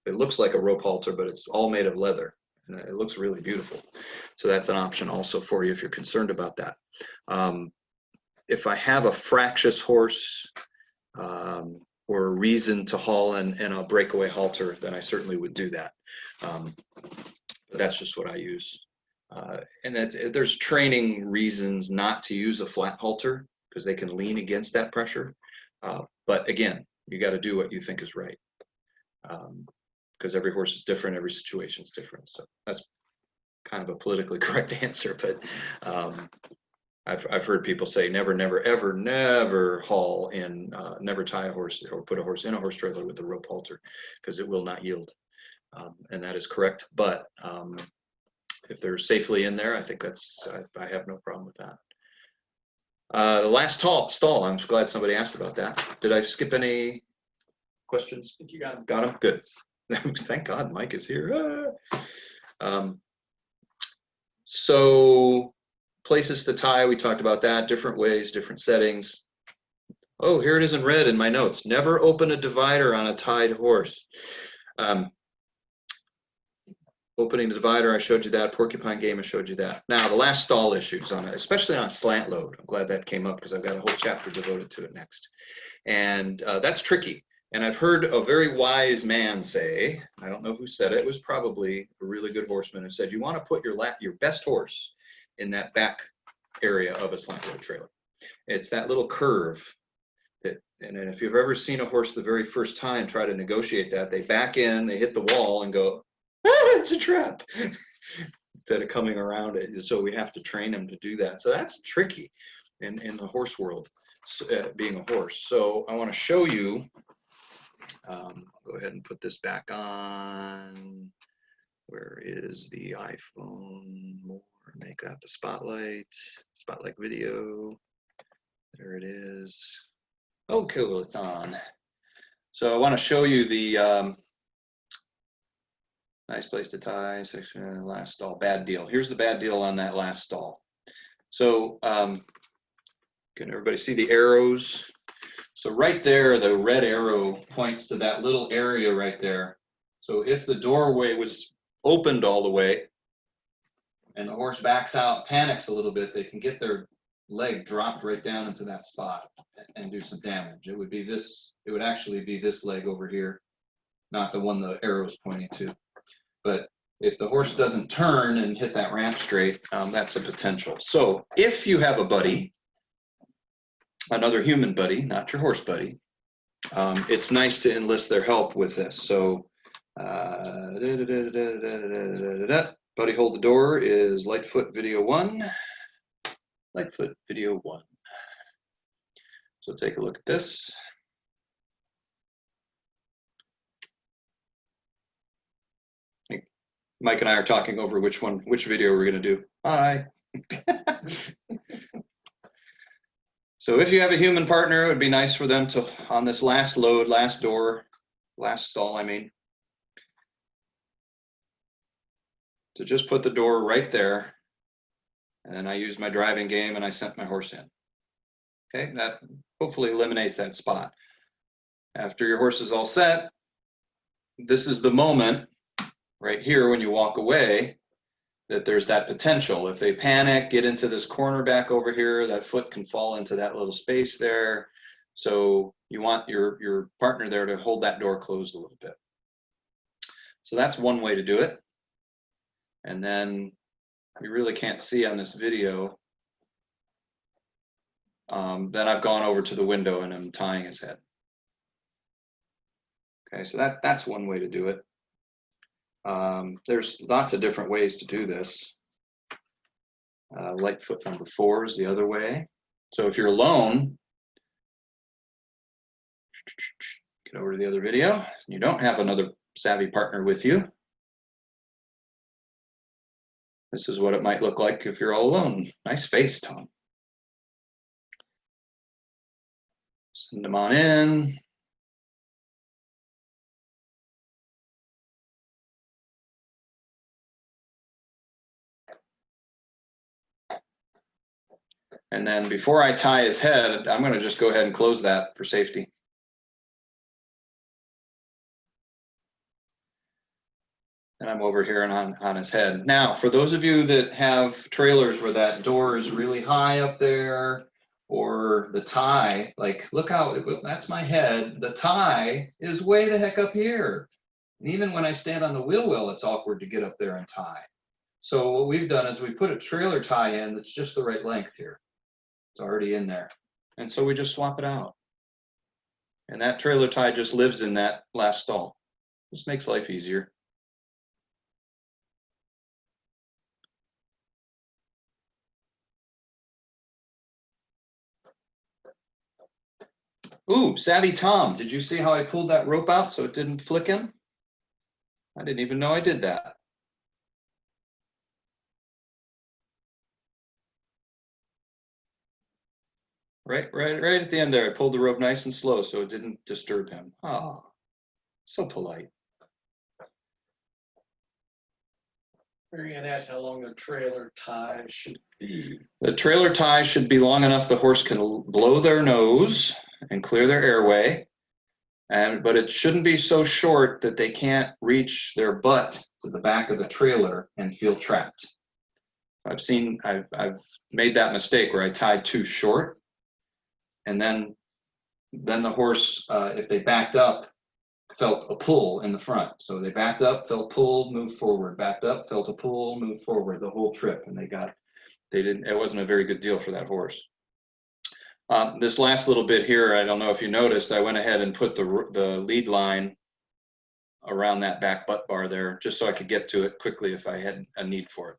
Speaker 1: it looks like a rope halter, but it's all made of leather. And it looks really beautiful. So that's an option also for you if you're concerned about that. If I have a fractious horse or a reason to haul in a breakaway halter, then I certainly would do that. But that's just what I use. And there's training reasons not to use a flat halter because they can lean against that pressure. But again, you got to do what you think is right. because every horse is different, every situation is different. So that's kind of a politically correct answer, but I've heard people say never, never, ever, never haul in, never tie a horse or put a horse in a horse trailer with a rope halter because it will not yield. And that is correct. But if they're safely in there, I think I have no problem with that. The last stall, I'm glad somebody asked about that. Did I skip any questions?
Speaker 2: I think you got them.
Speaker 1: Got them? Good. Thank God Mike is here. So places to tie, we talked about that, different ways, different settings. Oh, here it is in red in my notes. Never open a divider on a tied horse. Opening the divider, I showed you that. Porcupine game, I showed you that. Now, the last stall issues on it, especially on a slant load. I'm glad that came up because I've got a whole chapter devoted to it next. And that's tricky. And I've heard a very wise man say, I don't know who said it, it was probably a really good horseman who said, you want to put your best horse in that back area of a slant load trailer. It's that little curve that, and if you've ever seen a horse the very first time try to negotiate that, they back in, they hit the wall and go, it's a trap, instead of coming around it. So we have to train them to do that. So that's tricky in the horse world, being a horse. So I want to show you, go ahead and put this back on. Where is the iPhone? More, make that the spotlight video. There it is. Oh, cool, it's on. So I want to show you the nice place to tie, section, last stall, bad deal. Here's the bad deal on that last stall. So can everybody see the arrows? So right there, the red arrow points to that little area right there. So if the doorway was opened all the way and the horse backs out, panics a little bit, they can get their leg dropped right down into that spot and do some damage. It would be this, it would actually be this leg over here, not the one the arrow is pointing to. But if the horse doesn't turn and hit that ramp straight, that's a potential. So if you have a buddy, another human buddy, not your horse buddy, it's nice to enlist their help with this. So buddy hold the door is Lightfoot video 1. Lightfoot video 1. So take a look at this. Mike and I are talking over which video we're going to do. Hi. So if you have a human partner, it would be nice for them to, on this last load, last door, last stall, I mean, to just put the door right there. And then I used my driving game and I sent my horse in. Okay, that hopefully eliminates that spot. After your horse is all set, this is the moment right here when you walk away that there's that potential. If they panic, get into this corner back over here, that foot can fall into that little space there. So you want your partner there to hold that door closed a little bit. So that's one way to do it. And then you really can't see on this video that I've gone over to the window and I'm tying his head. Okay, so that's one way to do it. There's lots of different ways to do this. Lightfoot number 4 is the other way. So if you're alone, get over to the other video. You don't have another savvy partner with you. This is what it might look like if you're all alone. Nice face, Tom. Send them on in. And then before I tie his head, I'm going to just go ahead and close that for safety. And I'm over here and on his head. Now, for those of you that have trailers where that door is really high up there, or the tie, like, look how, that's my head. The tie is way the heck up here. And even when I stand on the wheel well, it's awkward to get up there and tie. So what we've done is we put a trailer tie in that's just the right length here. It's already in there. And so we just swap it out. And that trailer tie just lives in that last stall. Just makes life easier. Ooh, Savvy Tom, did you see how I pulled that rope out so it didn't flick him? I didn't even know I did that. Right at the end there, I pulled the rope nice and slow so it didn't disturb him. Oh, so polite.
Speaker 2: Mary Ann asked how long the trailer tie should be.
Speaker 1: The trailer tie should be long enough the horse can blow their nose and clear their airway. But it shouldn't be so short that they can't reach their butt to the back of the trailer and feel trapped. I've made that mistake where I tied too short, and then the horse, if they backed up, felt a pull in the front. So they backed up, felt pull, moved forward, backed up, felt a pull, moved forward the whole trip, and it wasn't a very good deal for that horse. This last little bit here, I don't know if you noticed, I went ahead and put the lead line around that back butt bar there, just so I could get to it quickly if I had a need for it.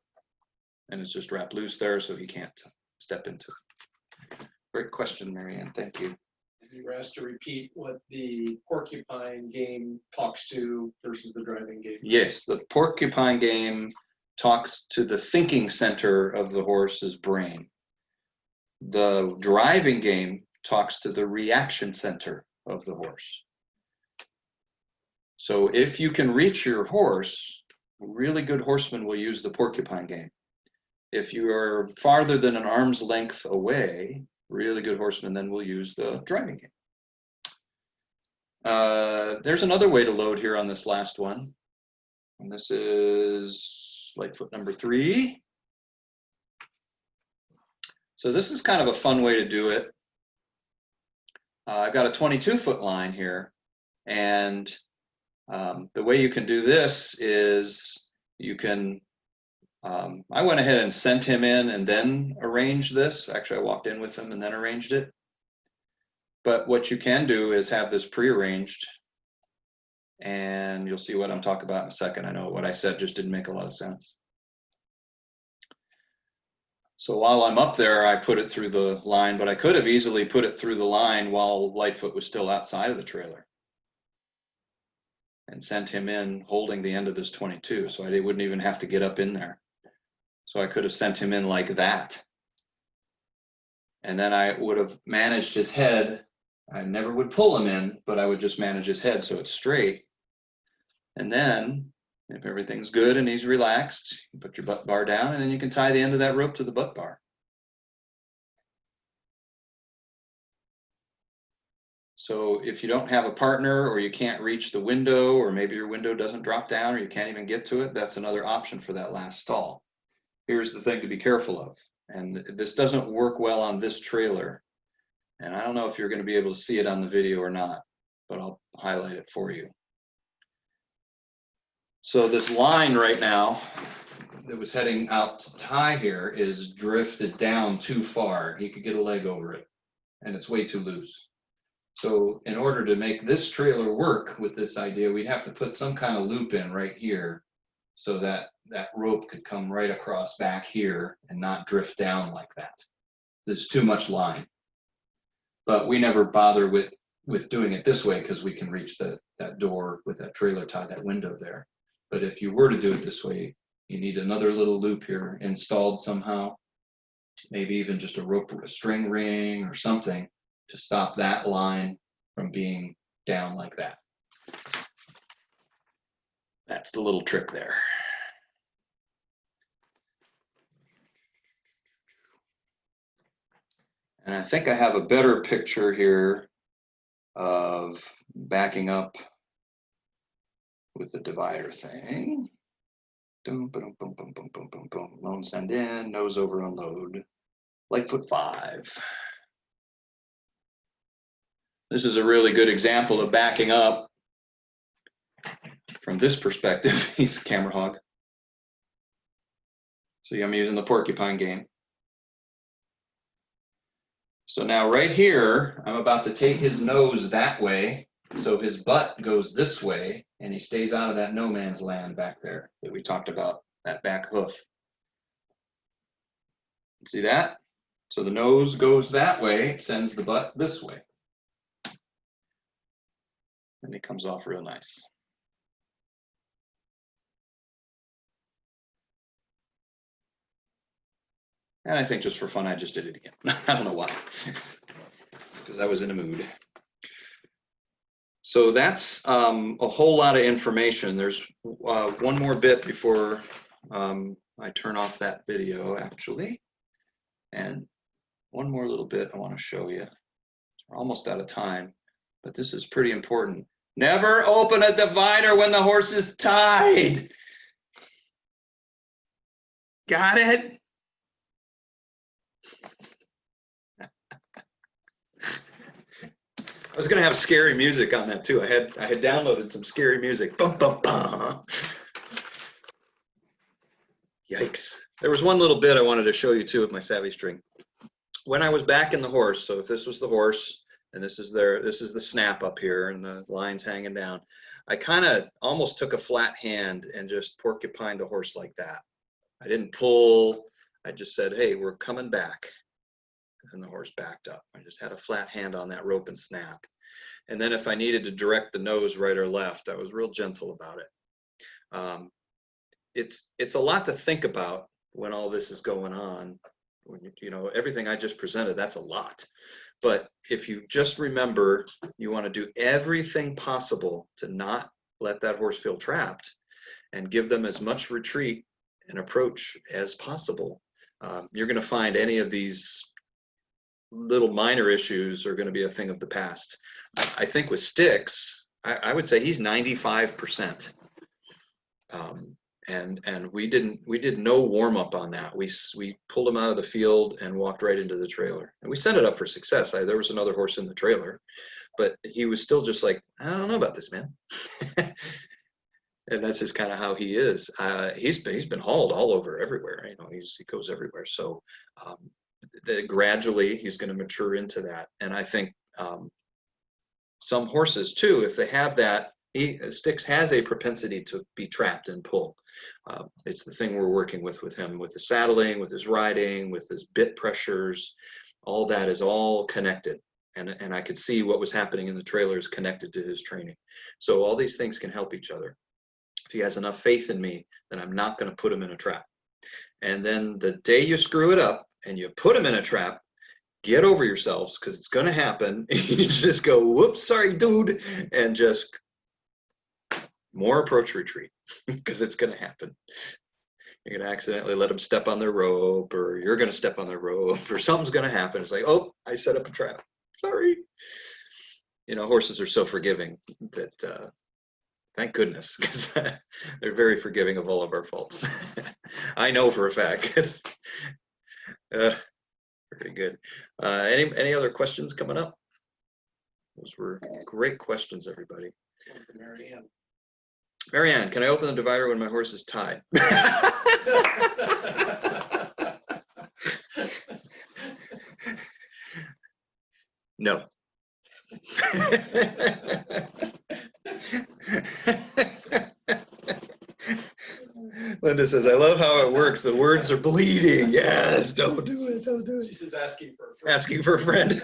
Speaker 1: And it's just wrapped loose there, so he can't step into it. Great question, Marianne. Thank you.
Speaker 2: You were asked to repeat what the porcupine game talks to versus the driving game.
Speaker 1: Yes, the porcupine game talks to the thinking center of the horse's brain. The driving game talks to the reaction center of the horse. So if you can reach your horse, really good horsemen will use the porcupine game. If you are farther than an arm's length away, really good horsemen then will use the driving game. There's another way to load here on this last one. And this is Lightfoot number 3. So this is kind of a fun way to do it. I've got a 22-foot line here, and the way you can do this is you can, I went ahead and sent him in and then arranged this. Actually, I walked in with him and then arranged it. But what you can do is have this prearranged, and you'll see what I'm talking about in a second. I know what I said just didn't make a lot of sense. So while I'm up there, I put it through the line, but I could have easily put it through the line while Lightfoot was still outside of the trailer and sent him in holding the end of this 22. So I wouldn't even have to get up in there. So I could have sent him in like that. And then I would have managed his head. I never would pull him in, but I would just manage his head so it's straight. And then if everything's good and he's relaxed, you put your butt bar down, and then you can tie the end of that rope to the butt bar. So if you don't have a partner, or you can't reach the window, or maybe your window doesn't drop down, or you can't even get to it, that's another option for that last stall. Here's the thing to be careful of, and this doesn't work well on this trailer. And I don't know if you're going to be able to see it on the video or not, but I'll highlight it for you. So this line right now that was heading out to tie here is drifted down too far. He could get a leg over it, and it's way too loose. So in order to make this trailer work with this idea, we'd have to put some kind of loop in right here so that that rope could come right across back here and not drift down like that. There's too much line. But we never bother with doing it this way because we can reach that door with that trailer tie, that window there. But if you were to do it this way, you need another little loop here installed somehow, maybe even just a rope or a string ring or something to stop that line from being down like that. That's the little trick there. And I think I have a better picture here of backing up with the divider thing. Boom, boom, boom, boom, boom, boom, boom, boom. Loan send in, nose over unload. Lightfoot 5. This is a really good example of backing up from this perspective. He's a camera hog. So I'm using the porcupine game. So now right here, I'm about to take his nose that way So his butt goes this way, and he stays out of that no man's land back there that we talked about, that back hoof. See that? So the nose goes that way, it sends the butt this way. And it comes off real nice. And I think just for fun, I just did it again. I don't know why, because I was in a mood. So that's a whole lot of information. There's one more bit before I turn off that video, actually. And one more little bit I want to show you. We're almost out of time, but this is pretty important. Never open a divider when the horse is tied. Got it? I was gonna have scary music on that too. I had downloaded some scary music. Bum, bum, bum. Yikes. There was one little bit I wanted to show you too with my savvy string. When I was backing the horse, so if this was the horse and this is the snap up here and the line's hanging down, I kind of almost took a flat hand and just porcupined the horse like that. I didn't pull. I just said, hey, we're coming back. And the horse backed up. I just had a flat hand on that rope and snap. And then if I needed to direct the nose right or left, I was real gentle about it. It's a lot to think about when all this is going on. When you know, everything I just presented, that's a lot. But if you just remember, you want to do everything possible to not let that horse feel trapped and give them as much retreat and approach as possible. You're going to find any of these little minor issues are going to be a thing of the past. I think with Sticks, I would say he's 95%. And we did no warm up on that. We pulled him out of the field and walked right into the trailer, and we set it up for success. There was another horse in the trailer, but he was still just like, I don't know about this, man. And that's just kind of how he is. He's been hauled all over everywhere. You know, he goes everywhere. So gradually he's going to mature into that. And I think some horses too, if they have that, Sticks has a propensity to be trapped and pull. It's the thing we're working with him, with his saddling, with his riding, with his bit pressures. All that is all connected. And I could see what was happening in the trailers connected to his training. So all these things can help each other. If he has enough faith in me, then I'm not going to put him in a trap. And then the day you screw it up and you put him in a trap, get over yourselves, because it's going to happen. You just go, whoops, sorry, dude, and just more approach retreat, because it's going to happen. You're going to accidentally let them step on their rope, or you're going to step on their rope, or something's going to happen. It's like, oh, I set up a trap. Sorry. You know, horses are so forgiving that thank goodness, because they're very forgiving of all of our faults. I know for a fact. Very good. Any other questions coming up? Those were great questions, everybody. Marianne, can I open the divider when my horse is tied? No. Linda says, I love how it works. The words are bleeding. Yes, don't do it. Don't do it.
Speaker 2: She says asking for a friend.
Speaker 1: Asking for a friend.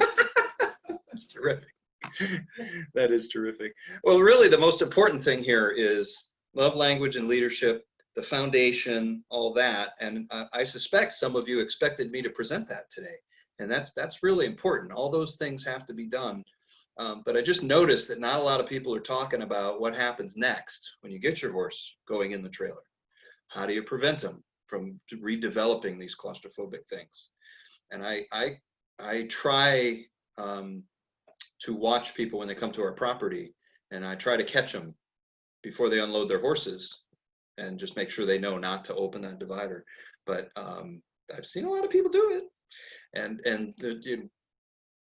Speaker 1: That's terrific. That is terrific. Well, really, the most important thing here is love language and leadership, the foundation, all that. And I suspect some of you expected me to present that today. And that's really important. All those things have to be done. But I just noticed that not a lot of people are talking about what happens next when you get your horse going in the trailer. How do you prevent them from redeveloping these claustrophobic things? And I try to watch people when they come to our property, and I try to catch them before they unload their horses and just make sure they know not to open that divider. But I've seen a lot of people do it. And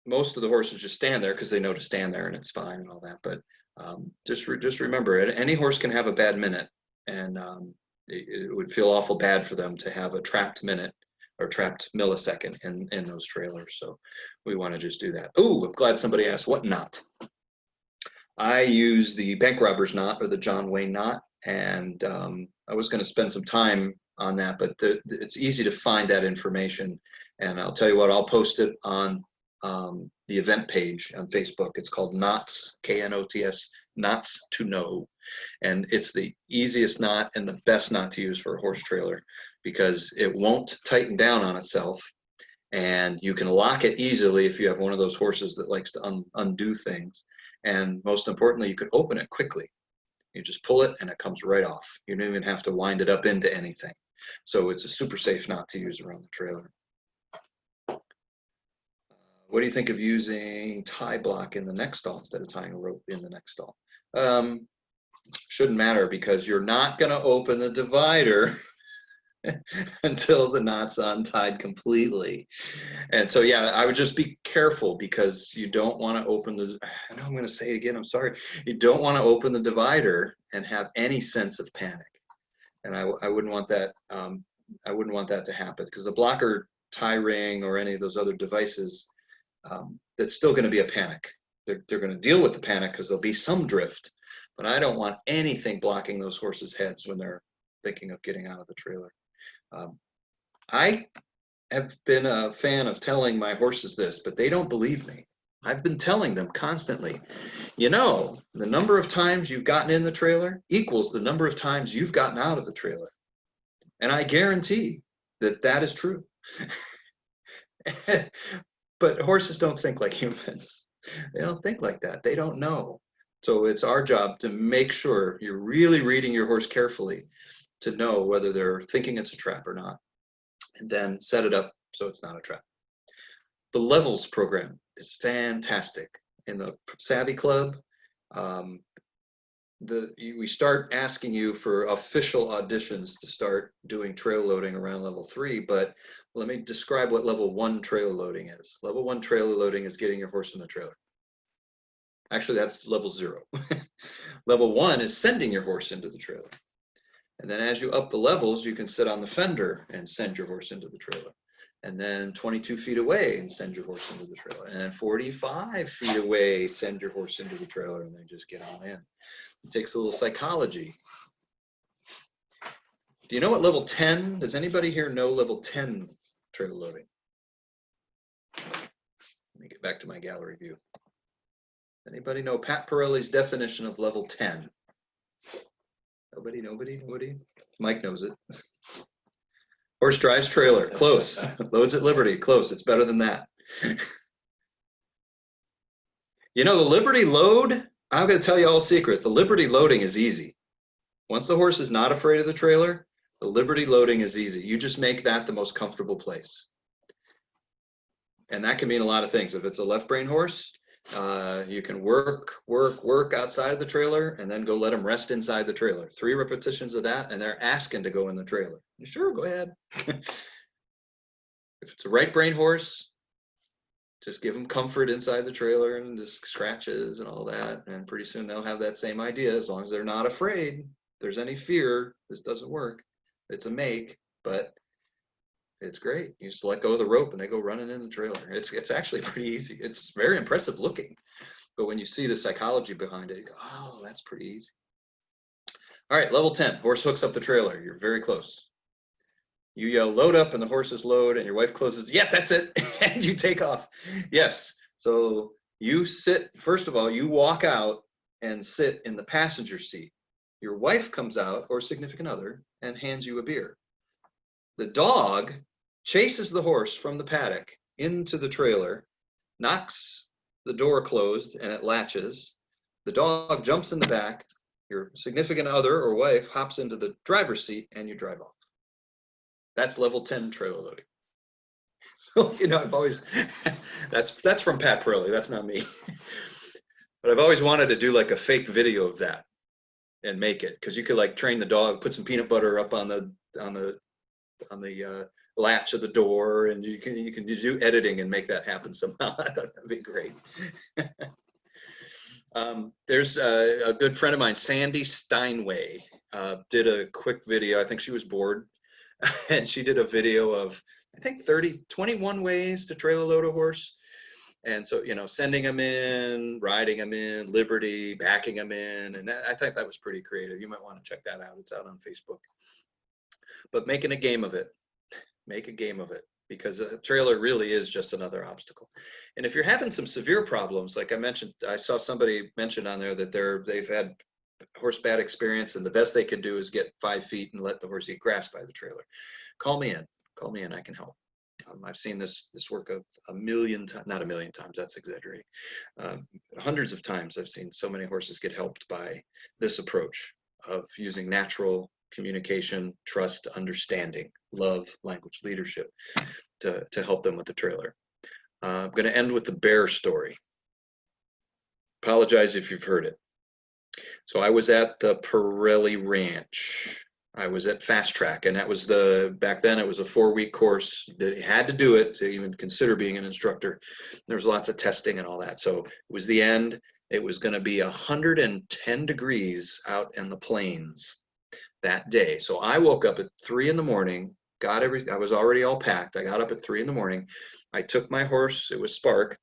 Speaker 1: most of the horses just stand there because they know to stand there and it's fine and all that. But just remember, any horse can have a bad minute, and it would feel awful bad for them to have a trapped minute or trapped millisecond in those trailers. So we want to just do that. Oh, I'm glad somebody asked what not. I use the bank robber's knot or the John Wayne knot, and I was going to spend some time on that, but it's easy to find that information. And I'll tell you what, I'll post it on the event page on Facebook. It's called Knots, Knots, Knots to Know. And it's the easiest knot and the best knot to use for a horse trailer because it won't tighten down on itself. And you can lock it easily if you have one of those horses that likes to undo things. And most importantly, you can open it quickly. You just pull it and it comes right off. You don't even have to wind it up into anything. So it's a super safe knot to use around the trailer. What do you think of using tie block in the neck stall instead of tying a rope in the neck stall? Shouldn't matter because you're not going to open the divider until the knot's untied completely. And so, yeah, I would just be careful because you don't want to open the, I know I'm going to say it again, I'm sorry. You don't want to open the divider and have any sense of panic. And I wouldn't want that, I wouldn't want that to happen because the blocker tie ring or any of those other devices, that's still going to be a panic. They're going to deal with the panic because there'll be some drift, but I don't want anything blocking those horses' heads when they're thinking of getting out of the trailer. I have been a fan of telling my horses this, but they don't believe me. I've been telling them constantly, you know, the number of times you've gotten in the trailer equals the number of times you've gotten out of the trailer. And I guarantee that that is true. But horses don't think like humans. They don't think like that. They don't know. So it's our job to make sure you're really reading your horse carefully to know whether they're thinking it's a trap or not, and then set it up so it's not a trap. The levels program is fantastic. In the Savvy Club, we start asking you for official auditions to start doing trail loading around level 3, but let me describe what level 1 trail loading is. Level 1 trail loading is getting your horse in the trailer. Actually, that's level 0. Level 1 is sending your horse into the trailer. And then as you up the levels, you can sit on the fender and send your horse into the trailer. And then 22 feet away and send your horse into the trailer. And then 45 feet away, send your horse into the trailer, and then just get on in. It takes a little psychology. Do you know what level 10? Does anybody here know level 10 trail loading? Let me get back to my gallery view. Anybody know Pat Parelli's definition of level 10? Nobody? Mike knows it. Horse drives trailer, close. Loads at Liberty, close. It's better than that. You know, the Liberty load, I'm going to tell you all a secret. The Liberty loading is easy. Once the horse is not afraid of the trailer, the Liberty loading is easy. You just make that the most comfortable place. And that can mean a lot of things. If it's a left brain horse, you can work outside of the trailer and then go let them rest inside the trailer. 3 repetitions of that and they're asking to go in the trailer. Sure, go ahead. If it's a right brain horse, just give them comfort inside the trailer and just scratches and all that. And pretty soon they'll have that same idea as long as they're not afraid. If there's any fear, this doesn't work. It's a make, but it's great. You just let go of the rope and they go running in the trailer. It's actually pretty easy. It's very impressive looking. But when you see the psychology behind it, you go, oh, that's pretty easy. All right, level 10, horse hooks up the trailer. You're very close. You yell load up and the horses load and your wife closes, yeah, that's it. And you take off. Yes. So you sit, first of all, you walk out and sit in the passenger seat. Your wife comes out or significant other and hands you a beer. The dog chases the horse from the paddock into the trailer, knocks the door closed and it latches. The dog jumps in the back. Your significant other or wife hops into the driver's seat and you drive off. That's level 10 trailer loading. So, you know, I've always, that's from Pat Parelli, that's not me. But I've always wanted to do like a fake video of that and make it, because you could like train the dog, put some peanut butter up on the latch of the door, and you can do editing and make that happen somehow. That'd be great. There's a good friend of mine, Sandy Steinway, did a quick video. I think she was bored, and she did a video of, I think 21 ways to trailer load a horse. And so, you know, sending them in, riding them in, Liberty, backing them in. And I think that was pretty creative. You might want to check that out. It's out on Facebook. But making a game of it, make a game of it, because a trailer really is just another obstacle. And if you're having some severe problems, like I mentioned, I saw somebody mention on there that they've had horse bad experience and the best they can do is get 5 feet and let the horse eat grass by the trailer. Call me in, I can help. I've seen this work a million times, not a million times, that's exaggerating. Hundreds of times I've seen so many horses get helped by this approach of using natural communication, trust, understanding, love, language, leadership to help them with the trailer. I'm going to end with the bear story. Apologize if you've heard it. So I was at the Parelli Ranch. I was at Fast Track, and that was back then it was a 4-week course that you had to do it to even consider being an instructor. There was lots of testing and all that. So it was the end. It was going to be 110 degrees out in the plains that day. So I woke up at 3 in the morning, I was already all packed. I got up at 3 in the morning. I took my horse, it was Spark.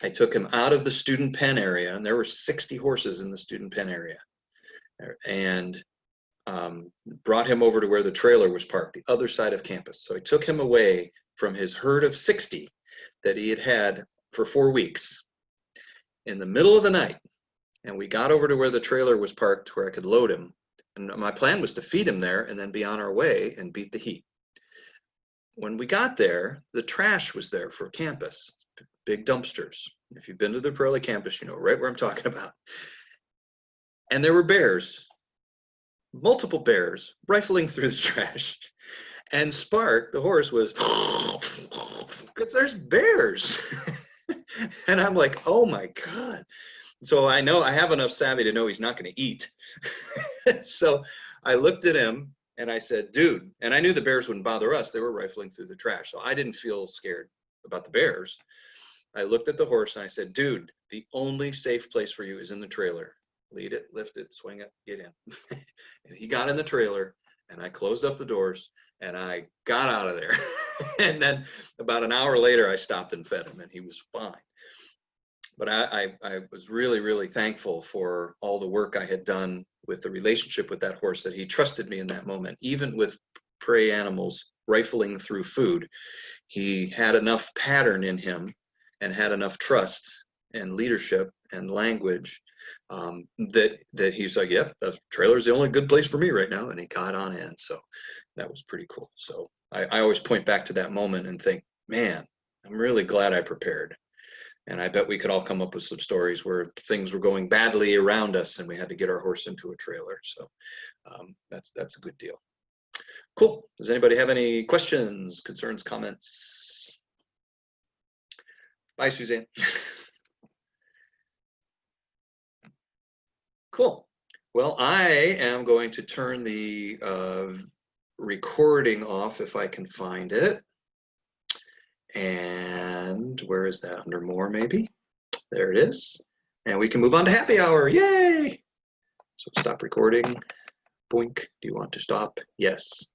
Speaker 1: I took him out of the student pen area, and there were 60 horses in the student pen area. And brought him over to where the trailer was parked, the other side of campus. So I took him away from his herd of 60 that he had had for 4 weeks in the middle of the night. And we got over to where the trailer was parked where I could load him. And my plan was to feed him there and then be on our way and beat the heat. When we got there, the trash was there for campus, big dumpsters. If you've been to the Parelli campus, you know right where I'm talking about. And there were bears, multiple bears, rifling through the trash. And Spark, the horse, was, because there's bears. And I'm like, oh my God. So I know I have enough savvy to know he's not going to eat. So I looked at him and I said, dude, and I knew the bears wouldn't bother us. They were rifling through the trash. So I didn't feel scared about the bears. I looked at the horse and I said, dude, the only safe place for you is in the trailer. Lead it, lift it, swing it, get in. And he got in the trailer and I closed up the doors and I got out of there. And then about an hour later, I stopped and fed him and he was fine. But I was really, really thankful for all the work I had done with the relationship with that horse, that he trusted me in that moment. Even with prey animals rifling through food, he had enough pattern in him and had enough trust and leadership and language that he's like, yep, the trailer's the only good place for me right now. And he got on in. So that was pretty cool. So I always point back to that moment and think, man, I'm really glad I prepared. And I bet we could all come up with some stories where things were going badly around us and we had to get our horse into a trailer. So that's a good deal. Cool. Does anybody have any questions, concerns, comments? Bye, Suzanne. Cool. Well, I am going to turn the recording off if I can find it. And where is that? Under more, maybe? There it is. And we can move on to happy hour. Yay! So stop recording. Boink. Do you want to stop? Yes.